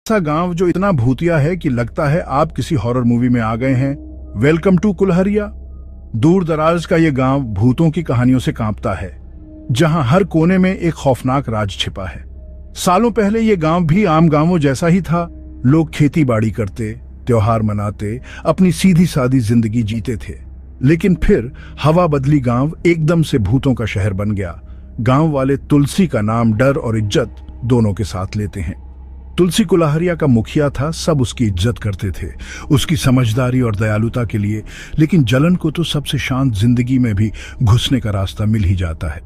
ऐसा गांव जो इतना भूतिया है कि लगता है आप किसी हॉरर मूवी में आ गए हैं। Welcome to Kulharia. दूर दराज का ये गांव भूतों की कहानियों से कांपता है, जहां हर कोने में एक खौफनाक राज छिपा है। सालों पहले ये गांव भी आम गांवों जैसा ही था। लोग खेती बाड़ी करते, त्योहार मनाते, अपनी सीधी सादी जिंदगी जीते थे। लेकिन फिर हवा बदली, गांव एकदम से भूतों का शहर बन गया। गांव वाले तुलसी का नाम डर और इज्जत दोनों के साथ लेते हैं। तुलसी कुल्हरिया का मुखिया था, सब उसकी इज्जत करते थे, उसकी समझदारी और दयालुता के लिए। लेकिन जलन को तो सबसे शांत जिंदगी में भी घुसने का रास्ता मिल ही जाता है।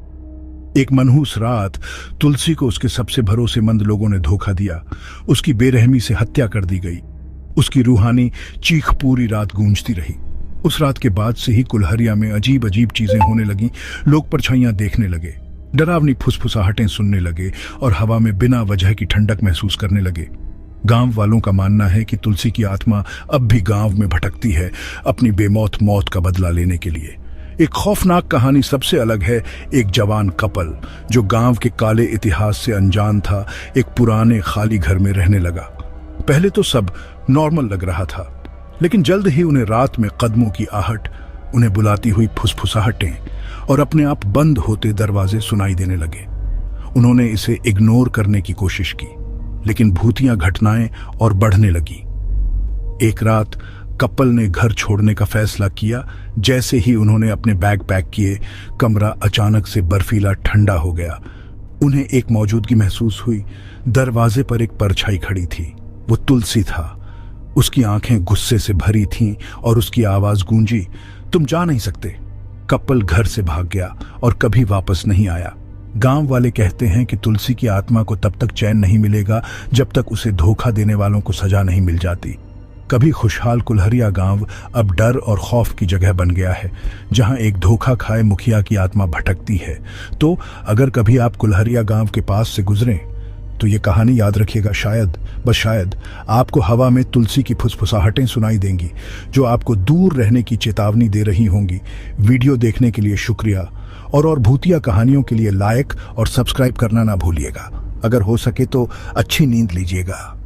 एक मनहूस रात तुलसी को उसके सबसे भरोसेमंद लोगों ने धोखा दिया। उसकी बेरहमी से हत्या कर दी गई। उसकी रूहानी चीख पूरी रात गूंजती रही। उस रात के बाद से ही कुल्हरिया में अजीब अजीब चीजें होने लगी। लोग परछाइयां देखने लगे, डरावनी फुसफुसाहटें सुनने लगे और हवा में बिना वजह की ठंडक महसूस करने लगे। गांव वालों का मानना है कि तुलसी की आत्मा अब भी गांव में भटकती है, अपनी बेमौत मौत का बदला लेने के लिए। एक खौफनाक कहानी सबसे अलग है। एक जवान कपल जो गांव के काले इतिहास से अनजान था, एक पुराने खाली घर में रहने लगा। पहले तो सब नॉर्मल लग रहा था, लेकिन जल्द ही उन्हें रात में कदमों की आहट, उन्हें बुलाती हुई फुसफुसाहटें और अपने आप बंद होते दरवाजे सुनाई देने लगे। उन्होंने इसे इग्नोर करने की कोशिश की, लेकिन भूतियां घटनाएं और बढ़ने लगी। एक रात कपल ने घर छोड़ने का फैसला किया। जैसे ही उन्होंने अपने बैग पैक किए, कमरा अचानक से बर्फीला ठंडा हो गया। उन्हें एक मौजूदगी महसूस हुई। दरवाजे पर एक परछाई खड़ी थी। वो तुलसी था। उसकी आंखें गुस्से से भरी थीं और उसकी आवाज गूंजी, तुम जा नहीं सकते। कपल घर से भाग गया और कभी वापस नहीं आया। गांव वाले कहते हैं कि तुलसी की आत्मा को तब तक चैन नहीं मिलेगा जब तक उसे धोखा देने वालों को सजा नहीं मिल जाती। कभी खुशहाल कुल्हरिया गांव अब डर और खौफ की जगह बन गया है, जहां एक धोखा खाए मुखिया की आत्मा भटकती है। तो अगर कभी आप कुल्हरिया गांव के पास से गुजरें तो ये कहानी याद रखिएगा। शायद, बस शायद, आपको हवा में तुलसी की फुसफुसाहटें सुनाई देंगी, जो आपको दूर रहने की चेतावनी दे रही होंगी। वीडियो देखने के लिए शुक्रिया, और भूतिया कहानियों के लिए लाइक और सब्सक्राइब करना ना भूलिएगा। अगर हो सके तो अच्छी नींद लीजिएगा।